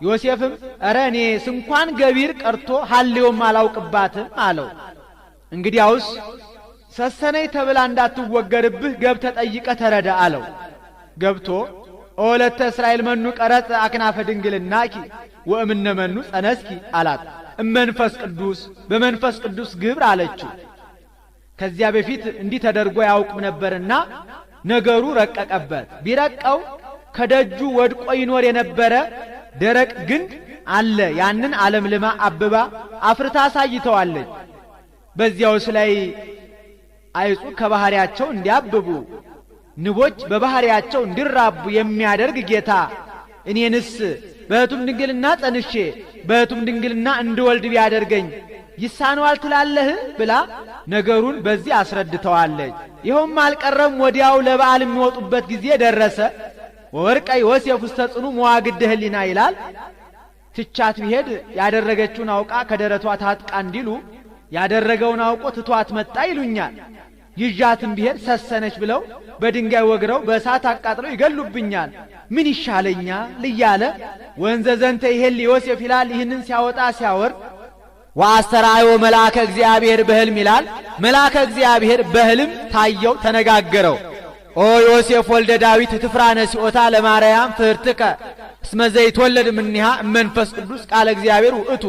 ዮሴፍም ኧረ እኔስ እንኳን ገቢር ቀርቶ ሐሌውም አላውቅባትም አለው። እንግዲያውስ ሰሰነይ ተብላ እንዳትወገርብህ ገብተህ ጠይቀህ ተረዳ አለው። ገብቶ ኦለተ እስራኤል መኑ ቀረጽ አክናፈ ድንግልናኪ ወእምነ መኑ ጸነስኪ አላት። እመንፈስ ቅዱስ በመንፈስ ቅዱስ ግብር አለችው። ከዚያ በፊት እንዲህ ተደርጎ ያውቅም ነበርና ነገሩ ረቀቀበት። ቢረቀው ከደጁ ወድቆ ይኖር የነበረ ደረቅ ግንድ አለ። ያንን አለምልማ አብባ አፍርታ አሳይተዋለች። በዚያውስ ላይ አይጹ ከባህሪያቸው እንዲያብቡ ንቦች በባህሪያቸው እንዲራቡ የሚያደርግ ጌታ እኔንስ በሕቱም ድንግልና ጸንሼ በሕቱም ድንግልና እንድወልድ ቢያደርገኝ ይሳነዋል ትላለህ ብላ ነገሩን በዚህ አስረድተዋለች። ይኸውም አልቀረም። ወዲያው ለበዓል የሚወጡበት ጊዜ ደረሰ። ወወርቀ ዮሴፍ ውስተ ጽኑ መዋግደ ሕሊና ይላል። ትቻት ቢሄድ ያደረገችውን አውቃ ከደረቷ ታጥቃ እንዲሉ ያደረገውን አውቆ ትቷት መጣ ይሉኛል። ይዣትም ቢሄድ ሰሰነች ብለው በድንጋይ ወግረው በእሳት አቃጥለው ይገሉብኛል። ምን ይሻለኛል እያለ ወንዘ ዘንተ ይሄል ዮሴፍ ይላል። ይህንን ሲያወጣ ሲያወርድ ወአስተርአዮ መልአከ እግዚአብሔር በሕልም ይላል። መልአከ እግዚአብሔር በሕልም ታየው፣ ተነጋገረው። ኦ ዮሴፍ ወልደ ዳዊት ትፍራነ ሲኦታ ለማርያም ፍርትከ እስመ ዘይትወለድ እምኔሃ መንፈስ ቅዱስ ቃለ እግዚአብሔር ውእቱ።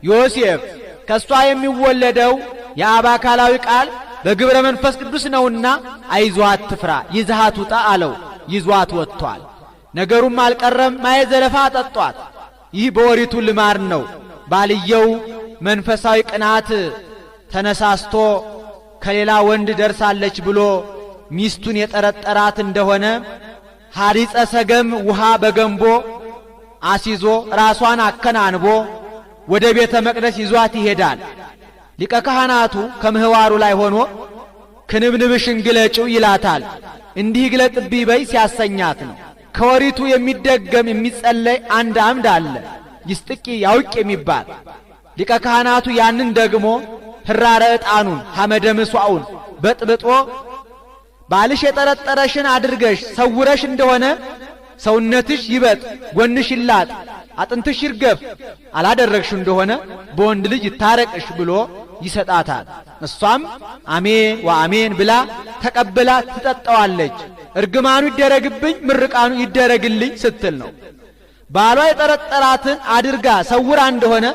ዮሴፍ ከሷ የሚወለደው የአብ አካላዊ ቃል በግብረ መንፈስ ቅዱስ ነውና አይዟት ትፍራ፣ ይዛሃት ውጣ አለው። ይዟት ወጥቷል። ነገሩም አልቀረም። ማየ ዘለፋ አጠጧት። ይህ በኦሪቱ ልማድ ነው። ባልየው መንፈሳዊ ቅናት ተነሳስቶ ከሌላ ወንድ ደርሳለች ብሎ ሚስቱን የጠረጠራት እንደሆነ ሐሪጸ ሰገም ውሃ በገንቦ አሲዞ ራሷን አከናንቦ ወደ ቤተ መቅደስ ይዟት ይሄዳል። ሊቀ ካህናቱ ከምህዋሩ ላይ ሆኖ ክንብንብሽን ግለጪው ይላታል። እንዲህ ግለጥብኝ በይ ሲያሰኛት ነው። ከወሪቱ የሚደገም የሚጸለይ አንድ አምድ አለ፣ ይስጥቂ ያውቅ የሚባል። ሊቀ ካህናቱ ያንን ደግሞ ህራረ ዕጣኑን ሐመደ ምሥዋዕን በጥብጦ ባልሽ የጠረጠረሽን አድርገሽ ሰውረሽ እንደሆነ ሰውነትሽ ይበጥ፣ ጎንሽ ይላጥ፣ አጥንትሽ ይርገፍ፣ አላደረግሽ እንደሆነ በወንድ ልጅ ይታረቅሽ ብሎ ይሰጣታል። እሷም አሜን ወአሜን ብላ ተቀብላ ትጠጣዋለች። እርግማኑ ይደረግብኝ ምርቃኑ ይደረግልኝ ስትል ነው። ባሏ የጠረጠራትን አድርጋ ሰውራ እንደሆነ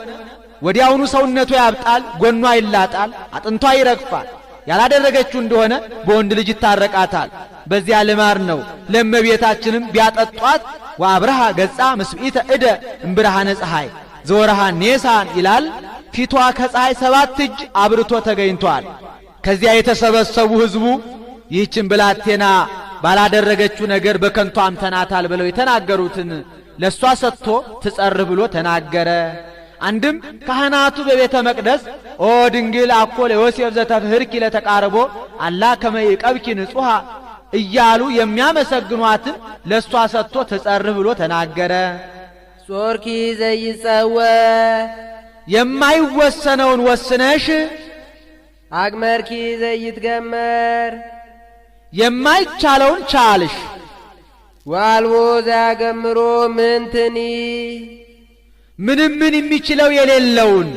ወዲያውኑ ሰውነቷ ያብጣል፣ ጎኗ ይላጣል፣ አጥንቷ ይረግፋል። ያላደረገችው እንደሆነ በወንድ ልጅ ይታረቃታል። በዚያ ልማር ነው። ለእመቤታችንም ቢያጠጧት ወአብርሃ ገጻ ምስብኢተ እደ እምብርሃነ ፀሐይ ዘወርሃ ኔሳን ይላል። ፊቷ ከፀሐይ 7 እጅ አብርቶ ተገኝቷል። ከዚያ የተሰበሰቡ ሕዝቡ ይህችን ብላቴና ባላደረገችው ነገር በከንቱ አምተናታል ብለው የተናገሩትን ለሷ ሰጥቶ ትጸርህ ብሎ ተናገረ። አንድም ካህናቱ በቤተ መቅደስ ኦ ድንግል አኮ ለዮሴፍ ዘተፍህርኪ ለተቃርቦ አላ ከመ ይቀብኪ ንጹሃ እያሉ የሚያመሰግኗትን ለእሷ ሰጥቶ ትጸርህ ብሎ ተናገረ። ጾርኪ ዘይጸወ የማይወሰነውን ወስነሽ አግመርኪ ዘይትገመር የማይቻለውን ቻልሽ። ዋልቦ ዘያገምሮ ምንትኒ ምንም የሚችለው የሌለውን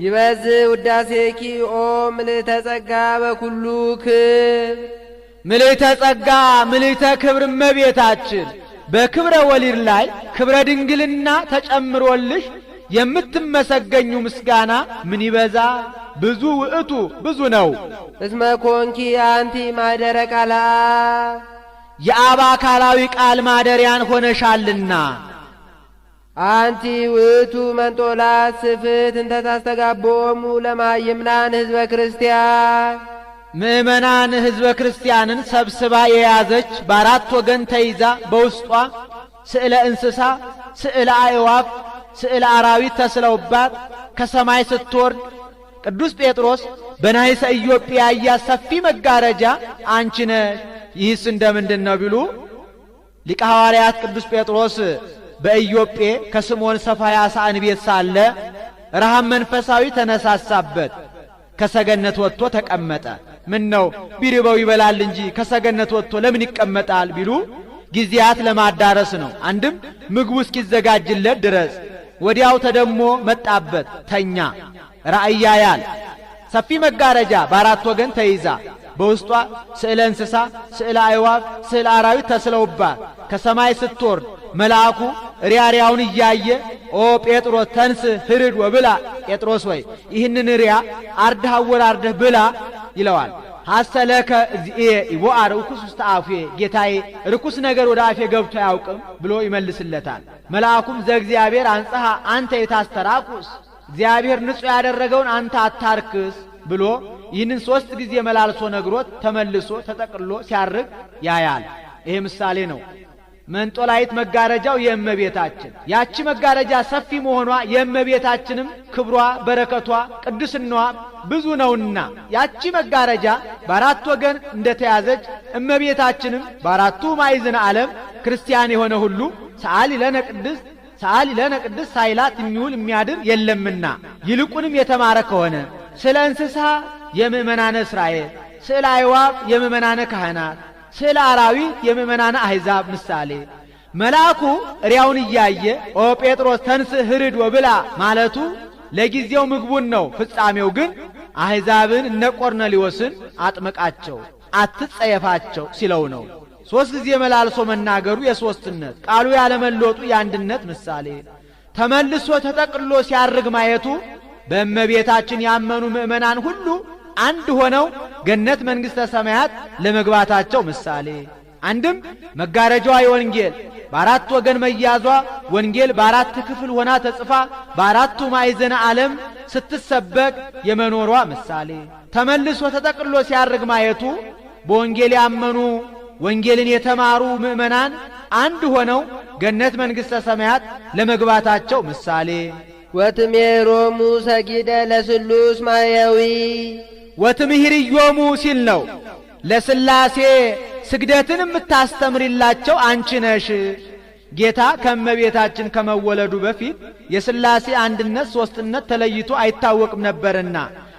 ይበዝ ውዳሴኪ ኦ ምልዕተ ጸጋ በኩሉ ክብር ምልዕተ ጸጋ ምልዕተ ክብር እመቤታችን በክብረ ወሊድ ላይ ክብረ ድንግልና ተጨምሮልሽ የምትመሰገኙ ምስጋና ምን ይበዛ ብዙ ውእቱ ብዙ ነው። እስመ ኮንኪ አንቲ ማደረ ቃል የአብ አካላዊ ቃል ማደሪያን ሆነሻልና። አንቲ ውእቱ መንጦላት ስፍት እንተ ታስተጋቦሙ ለማይምናን ሕዝበ ክርስቲያን ምእመናን ሕዝበ ክርስቲያንን ሰብስባ የያዘች በአራት ወገን ተይዛ በውስጧ ስዕለ እንስሳ፣ ስዕለ አዕዋፍ፣ ስዕለ አራዊት ተስለውባት ከሰማይ ስትወርድ ቅዱስ ጴጥሮስ በናይሰ ኢዮጵያ ያያት ሰፊ መጋረጃ አንቺ ነሽ። ይህስ እንደምንድን ነው ቢሉ ሊቀ ሐዋርያት ቅዱስ ጴጥሮስ በኢዮጴ ከስምዖን ሰፋያሳን ቤት ሳለ ረሃብ መንፈሳዊ ተነሳሳበት። ከሰገነት ወጥቶ ተቀመጠ። ምን ነው ቢርበው ይበላል እንጂ ከሰገነት ወጥቶ ለምን ይቀመጣል ቢሉ ጊዜያት ለማዳረስ ነው። አንድም ምግቡ እስኪዘጋጅለት ድረስ። ወዲያው ተደሞ መጣበት ተኛ። ራእይ ያያል። ሰፊ መጋረጃ በአራት ወገን ተይዛ በውስጧ ስዕለ እንስሳ፣ ስዕለ አዕዋፍ፣ ስዕለ አራዊት ተስለውባት ከሰማይ ስትወርድ መልአኩ ሪያሪያውን እያየ ኦ ጴጥሮስ ተንስ ህርድ ወብላ፣ ጴጥሮስ ወይ ይህንን ሪያ አርደህ አወራርደህ ብላ ይለዋል። ሐሰለከ እግዚእየ ይቦአ ርኩስ ውስተ አፍየ፣ ጌታዬ ርኩስ ነገር ወደ አፌ ገብቶ አያውቅም ብሎ ይመልስለታል። መልአኩም ዘእግዚአብሔር አንጽሐ አንተ የታስተራቁስ፣ እግዚአብሔር ንጹሕ ያደረገውን አንተ አታርክስ ብሎ ይህንን 3 ጊዜ መላልሶ ነግሮት ተመልሶ ተጠቅሎ ሲያርግ ያያል። ይሄ ምሳሌ ነው። መንጦላይት መጋረጃው የእመቤታችን ያቺ መጋረጃ ሰፊ መሆኗ የእመቤታችንም ክብሯ በረከቷ ቅድስናዋ ብዙ ነውና ያቺ መጋረጃ በአራት ወገን እንደተያዘች እመቤታችንም በአራቱ ማዕዘነ ዓለም ክርስቲያን የሆነ ሁሉ ሰአሊ ለነ ቅድስት ሰአሊ ለነ ቅድስት ሳይላት የሚውል የሚያድር የለምና ይልቁንም የተማረ ከሆነ ስለ እንስሳ የምእመናነ እስራኤል፣ ስለ አዕዋፍ የምእመናነ ካህናት፣ ስለ አራዊት የምእመናነ አሕዛብ ምሳሌ መልአኩ ሪያውን እያየ ኦ ጴጥሮስ ተንስ ህርድ ወብላ ማለቱ ለጊዜው ምግቡን ነው። ፍጻሜው ግን አሕዛብን እነ ቆርኔሌዎስን አጥምቃቸው አትጸየፋቸው ሲለው ነው። 3 ጊዜ መላልሶ መናገሩ የሦስትነት ቃሉ ያለመለወጡ የአንድነት ምሳሌ ተመልሶ ተጠቅሎ ሲያርግ ማየቱ በእመቤታችን ያመኑ ምእመናን ሁሉ አንድ ሆነው ገነት መንግሥተ ሰማያት ለመግባታቸው ምሳሌ። አንድም መጋረጃዋ የወንጌል በአራት ወገን መያዟ ወንጌል በአራት ክፍል ሆና ተጽፋ በአራቱ ማዕዘነ ዓለም ስትሰበክ የመኖሯ ምሳሌ ተመልሶ ተጠቅሎ ሲያርግ ማየቱ በወንጌል ያመኑ ወንጌልን የተማሩ ምእመናን አንድ ሆነው ገነት መንግሥተ ሰማያት ለመግባታቸው ምሳሌ። ወትሜሮሙ ሰጊደ ለስሉስ ማያዊ ወትምህርዮሙ ሲል ነው። ለሥላሴ ስግደትን የምታስተምሪላቸው አንቺ ነሽ። ጌታ ከእመቤታችን ከመወለዱ በፊት የሥላሴ አንድነት ሦስትነት ተለይቶ አይታወቅም ነበርና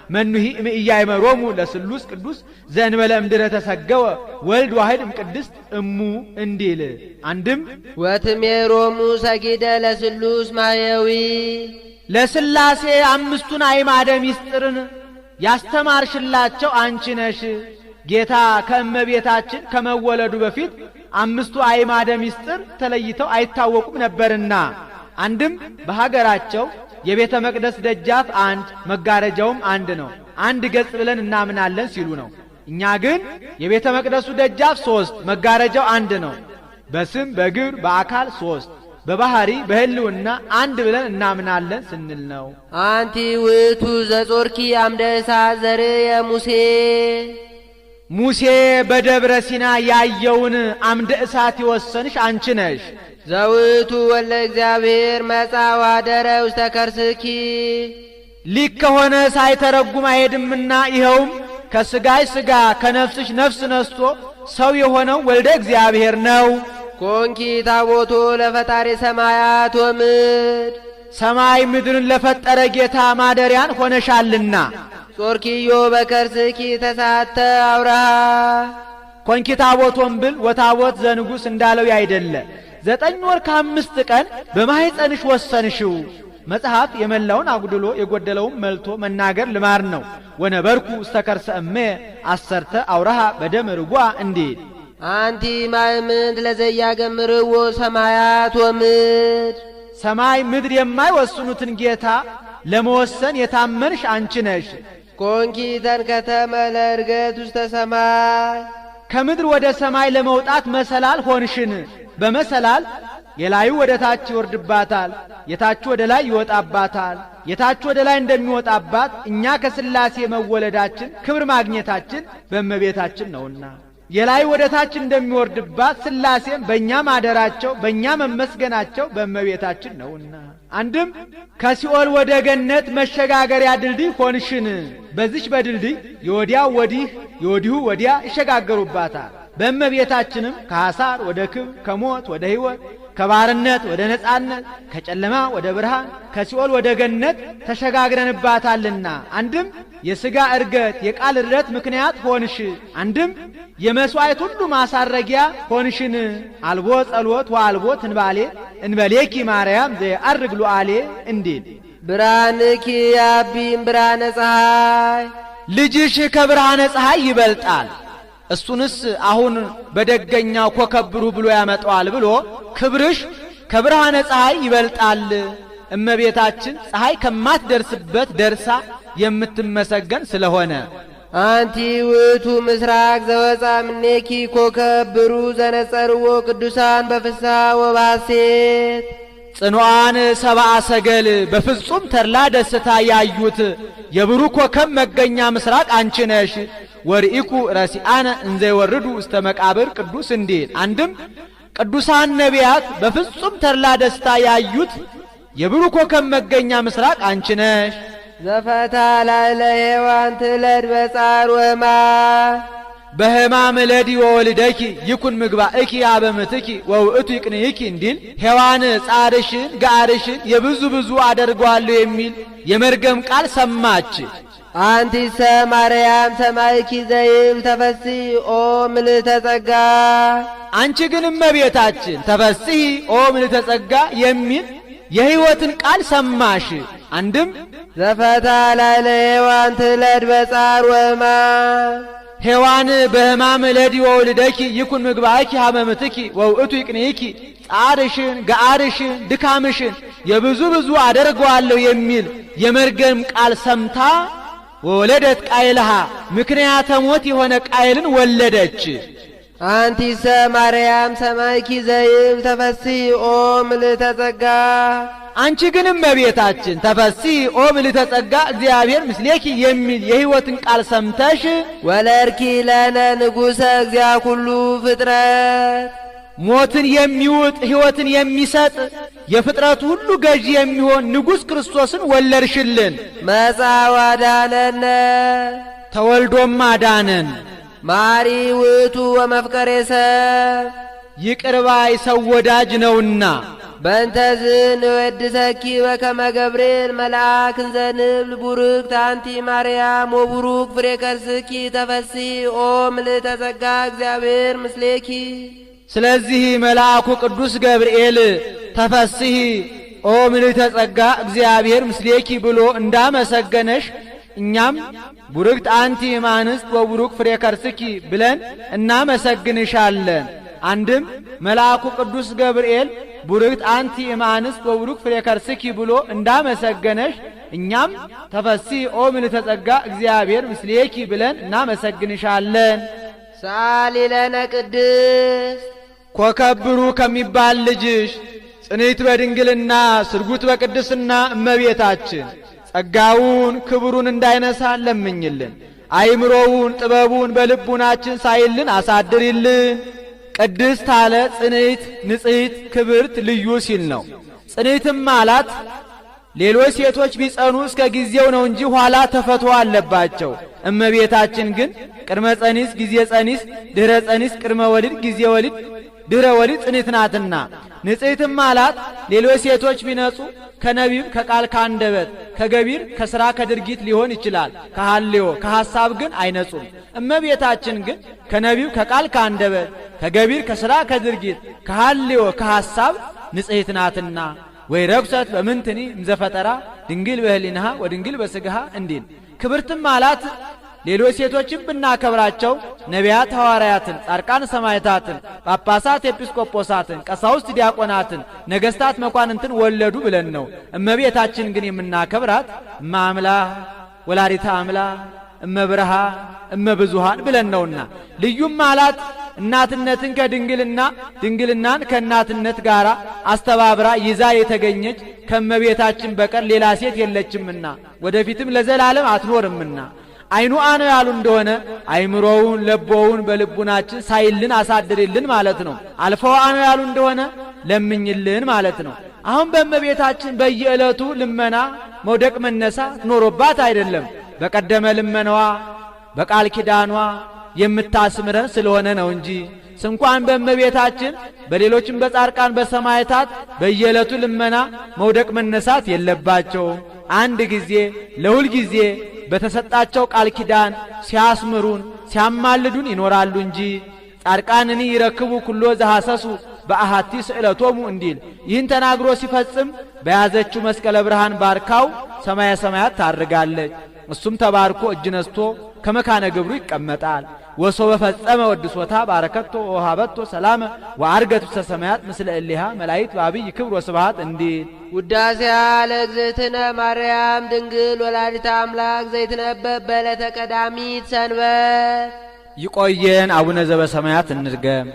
መኑሂ እምኢያእመሮሙ ለስሉስ ቅዱስ ዘእንበለ እምድረ ተሰገወ ወልድ ዋሕድ እምቅድስት እሙ እንዲል። አንድም ወትሜሮሙ ሰጊደ ለስሉስ ማያዊ ለሥላሴ አምስቱን አዕማደ ምስጢርን ያስተማርሽላቸው አንቺ ነሽ። ጌታ ከእመቤታችን ከመወለዱ በፊት አምስቱ አዕማደ ምስጢር ተለይተው አይታወቁም ነበርና አንድም በሀገራቸው የቤተ መቅደስ ደጃፍ አንድ መጋረጃውም አንድ ነው፣ አንድ ገጽ ብለን እናምናለን ሲሉ ነው። እኛ ግን የቤተ መቅደሱ ደጃፍ 3 መጋረጃው አንድ ነው። በስም በግብር በአካል 3 በባህሪ በህልውና አንድ ብለን እናምናለን ስንል ነው። አንቲ ውእቱ ዘጾርኪ አምደ እሳት ዘርየ ሙሴ ሙሴ በደብረ ሲና ያየውን አምደ እሳት የወሰንሽ አንቺ ነሽ። ዘውእቱ ወለ እግዚአብሔር መጻ ወአደረ ውስተ ከርስኪ ሊክ ከሆነ ሳይተረጉም አይሄድምና ይኸውም ከሥጋሽ ሥጋ ከነፍስሽ ነፍስ ነስቶ ሰው የሆነው ወልደ እግዚአብሔር ነው። ኮንኪ ታቦቶ ለፈጣሪ ሰማያት ወምድር ሰማይ ምድርን ለፈጠረ ጌታ ማደሪያን ሆነሻልና። ጾርኪዮ በከርስኪ ተሳተ አውራሃ ኮንኪ ታቦቶም ብል ወታቦት ዘንጉስ እንዳለው ያይደለ 9 ወር ከ5 ቀን በማኅፀንሽ ወሰንሽው። መጽሐፍ የመላውን አጉድሎ የጎደለውን መልቶ መናገር ልማር ነው። ወነበርኩ እስተከርሰ እሜ 10 አውራሃ በደም ርጓ እንዲል አንቲ ማእምንት ለዘያገምርዎ ሰማያት ወምድር ሰማይ ምድር የማይወስኑትን ጌታ ለመወሰን የታመንሽ አንቺ ነሽ። ኮንኪ ተንከተመ ለዕርገት ውስተ ሰማይ ከምድር ወደ ሰማይ ለመውጣት መሰላል ሆንሽን። በመሰላል የላዩ ወደ ታች ይወርድባታል፣ የታች ወደ ላይ ይወጣባታል። የታች ወደ ላይ እንደሚወጣባት እኛ ከሥላሴ መወለዳችን ክብር ማግኘታችን በእመቤታችን ነውና የላይ ወደ ታች እንደሚወርድባት ሥላሴም በእኛ ማደራቸው በእኛ መመስገናቸው በእመቤታችን ነውና አንድም ከሲኦል ወደ ገነት መሸጋገሪያ ድልድይ ሆንሽን። በዚች በድልድይ የወዲያው ወዲህ የወዲሁ ወዲያ ይሸጋገሩባታል። በእመቤታችንም ከሐሳር ወደ ክብር፣ ከሞት ወደ ሕይወት፣ ከባርነት ወደ ነጻነት፣ ከጨለማ ወደ ብርሃን፣ ከሲኦል ወደ ገነት ተሸጋግረንባታልና አንድም የሥጋ እርገት የቃል እርገት ምክንያት ሆንሽ፣ አንድም የመሥዋዕት ሁሉ ማሳረጊያ ሆንሽን። አልቦ ጸሎት ወአልቦ ትንባሌ እንበሌኪ ማርያም ዘየዐርግ ሉዓሌ እንዲል ብርሃንኪ ያቢም ብርሃነ ፀሐይ ልጅሽ ከብርሃነ ፀሐይ ይበልጣል። እሱንስ አሁን በደገኛው ኮከብሩ ብሎ ያመጣዋል ብሎ ክብርሽ ከብርሃነ ፀሐይ ይበልጣል። እመቤታችን ፀሐይ ከማትደርስበት ደርሳ የምትመሰገን ስለሆነ አንቲ ውእቱ ምስራቅ ዘወፃ እምኔኪ ኮከብሩ ዘነጸርዎ ቅዱሳን በፍስሐ ወባሴት ጽኑዓን ሰብአ ሰገል በፍጹም ተድላ ደስታ ያዩት የብሩህ ኮከብ መገኛ ምስራቅ አንቺ ነሽ። ወርኢኩ ረሲአነ እንዘ ይወርዱ እስተ መቃብር ቅዱስ እንዲል አንድም ቅዱሳን ነቢያት በፍጹም ተድላ ደስታ ያዩት የብሩህ ኮከብ መገኛ ምስራቅ አንቺ ነሽ። ዘፈታ ላዕለ ሔዋን ትለድ በጻር ወሕማም በሕማም እለዲ ወወልደኪ ይኩን ምግባእኪ አበምትኪ ወውእቱ ይቅንይኪ እንዲል ሔዋን ጻርሽን ጋርሽን የብዙ ብዙ አደርገዋለሁ የሚል የመርገም ቃል ሰማች። አንቲሰ ማርያም ሰማይኪ ዘይብል ተፈሲ ኦ ምልዕተ ጸጋ አንቺ ግን እመቤታችን ተፈሲ ኦ ምልዕተ ጸጋ የሚል የሕይወትን ቃል ሰማሽ። አንድም ዘፈታ ላዕለ ሔዋን ትለድ በጻር ወሕማም ሔዋን በሕማም እለዲ ወውልደኪ ይኩን ምግባእኪ ሀመምትኪ ወውእቱ ይቅንይኪ ጻርሽን ጋርሽን ድካምሽን የብዙ ብዙ አደርገዋለሁ የሚል የመርገም ቃል ሰምታ ወወለደት ቃይልሃ ምክንያተ ሞት የሆነ ቃይልን ወለደች። አንቲሰ ማርያም ሰማይኪ ዘይብል ተፈሲ ኦ ምልዕተ ጸጋ አንቺ ግን እመቤታችን ተፈሲ ኦ ምልዕተ ጸጋ እግዚአብሔር ምስሌኪ የሚል የሕይወትን ቃል ሰምተሽ ወለድኪ ለነ ንጉሠ እግዚአ ኩሉ ፍጥረት ሞትን የሚውጥ ሕይወትን የሚሰጥ የፍጥረቱ ሁሉ ገዢ የሚሆን ንጉሥ ክርስቶስን ወለድሽልን። መጻ ወአዳነነ ተወልዶም አዳነን። ማሪ ውእቱ ወመፍቀሬ ሰብ ይቅር ባይ ሰው ወዳጅ ነውና በእንተዝ ንወድሰኪ በከመ ገብርኤል መልአክ እንዘ ንብል ቡርክት አንቲ ማርያም ወቡሩክ ፍሬ ከርስኪ ተፈሲ ኦ ምልዕተ ጸጋ እግዚአብሔር ምስሌኪ ስለዚህ መልአኩ ቅዱስ ገብርኤል ተፈስሒ ኦ ምልዕተ ጸጋ እግዚአብሔር ምስሌኪ ብሎ እንዳመሰገነሽ እኛም ቡርክት አንቲ እማንስት ወቡሩክ ፍሬ ከርስኪ ብለን እናመሰግንሻለን። አንድም መልአኩ ቅዱስ ገብርኤል ቡርክት አንቲ እማንስት ወቡሩክ ፍሬ ከርስኪ ብሎ እንዳመሰገነሽ እኛም ተፈስሒ ኦ ምልዕተ ጸጋ እግዚአብሔር ምስሌኪ ብለን እናመሰግንሻለን። ሳሊ ለነ ቅድስት ኮከብሩ ከሚባል ልጅሽ ጽንዕት በድንግልና ስርጉት በቅድስና እመቤታችን ጸጋውን ክብሩን እንዳይነሳ ለምኝልን። አይምሮውን ጥበቡን በልቡናችን ሳይልን አሳድሪልን። ቅድስት አለ ጽንዕት ንጽሕት ክብርት ልዩ ሲል ነው። ጽንዕትም አላት ሌሎች ሴቶች ቢጸኑ እስከ ጊዜው ነው እንጂ ኋላ ተፈትዋ አለባቸው። እመቤታችን ግን ቅድመ ጸኒስ፣ ጊዜ ጸኒስ፣ ድህረ ጸኒስ፣ ቅድመ ወሊድ፣ ጊዜ ወሊድ፣ ድህረ ወሊድ ጽኒት ናትና ንጽሕትም አላት። ሌሎች ሴቶች ቢነጹ ከነቢብ ከቃል ከአንደበት ከገቢር ከሥራ ከድርጊት ሊሆን ይችላል። ከሐልዮ ከሐሳብ ግን አይነጹም። እመቤታችን ግን ከነቢብ ከቃል ከአንደበት ከገቢር ከሥራ ከድርጊት ከሐልዮ ከሐሳብ ንጽሕት ናትና ወይ ረኩሰት በምንትኒ እምዘፈጠራ ድንግል በህሊናሃ ወድንግል በሥጋሃ እንዲል ክብርትም አላት። ሌሎች ሴቶችን ብናከብራቸው ነቢያት ሐዋርያትን፣ ጻድቃን ሰማዕታትን፣ ጳጳሳት ኤጲስቆጶሳትን፣ ቀሳውስት ዲያቆናትን፣ ነገሥታት መኳንንትን ወለዱ ብለን ነው። እመቤታችን ግን የምናከብራት እመ አምላክ ወላዲተ አምላክ እመ ብርሃን እመ ብዙኃን ብለን ነውና ልዩም አላት። እናትነትን ከድንግልና ድንግልናን ከእናትነት ጋር አስተባብራ ይዛ የተገኘች ከእመቤታችን በቀር ሌላ ሴት የለችምና ወደፊትም ለዘላለም አትኖርምና አይኑአ ነው ያሉ እንደሆነ አይምሮውን ለቦውን በልቡናችን ሳይልን አሳድርልን ማለት ነው። አልፈዋ ነው ያሉ እንደሆነ ለምኝልን ማለት ነው። አሁን በእመቤታችን በየዕለቱ ልመና መውደቅ መነሳት ኖሮባት አይደለም። በቀደመ ልመናዋ በቃል ኪዳኗ የምታስምረን ስለሆነ ነው እንጂ ስንኳን በእመቤታችን በሌሎችም በጻድቃን በሰማዕታት በየዕለቱ ልመና መውደቅ መነሳት የለባቸውም። አንድ ጊዜ ለሁል ጊዜ በተሰጣቸው ቃል ኪዳን ሲያስምሩን ሲያማልዱን ይኖራሉ እንጂ ጻድቃንኒ ይረክቡ ኩሎ ዘሐሰሱ በአሐቲ ስዕለቶሙ እንዲል ይህን ተናግሮ ሲፈጽም በያዘችው መስቀለ ብርሃን ባርካው ሰማየ ሰማያት ታርጋለች። እሱም ተባርኮ እጅ ነስቶ ከመካነ ግብሩ ይቀመጣል። ወሶበ ፈጸመ ወድሶታ ባረከቶ ወሃበቶ ሰላመ ወአርገት ውስተ ሰማያት ምስለ እሊሃ መላእክት በአብይ ክብር ወስብሐት እንዲል ውዳሴያ ለእግዝእትነ ማርያም ድንግል ወላዲተ አምላክ ዘይትነበብ በዕለተ ቀዳሚት ሰንበት። ይቆየን። አቡነ ዘበሰማያት እንድገም።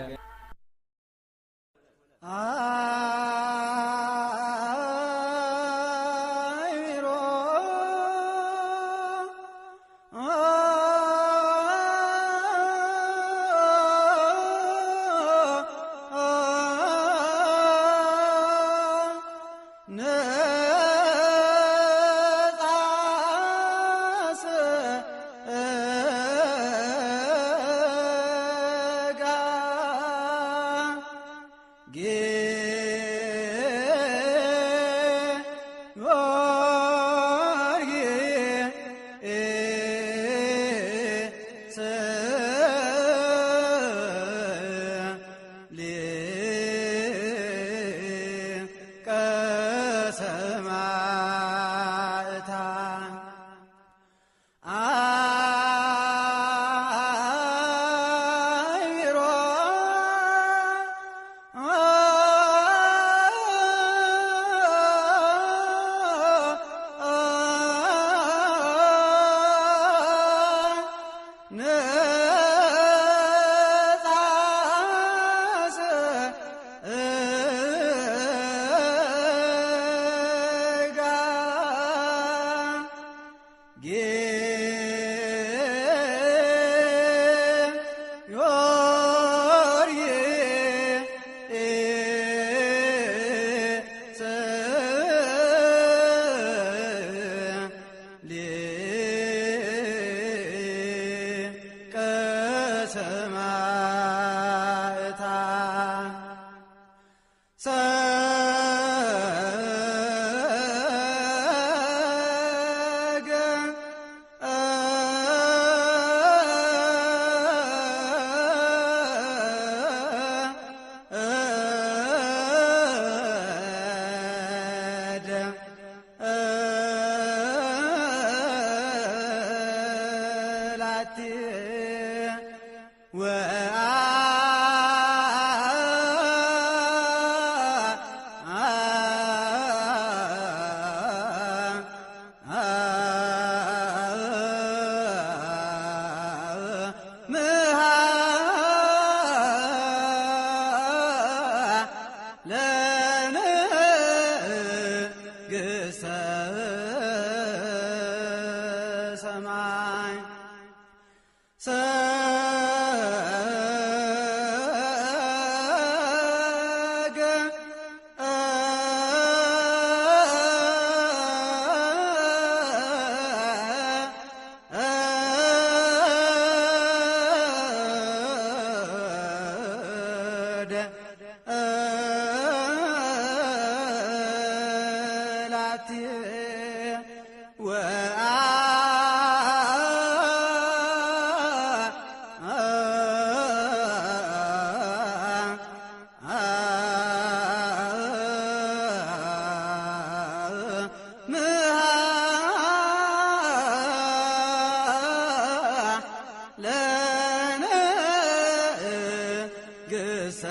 ለነግሠ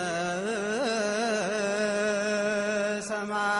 ሰማይ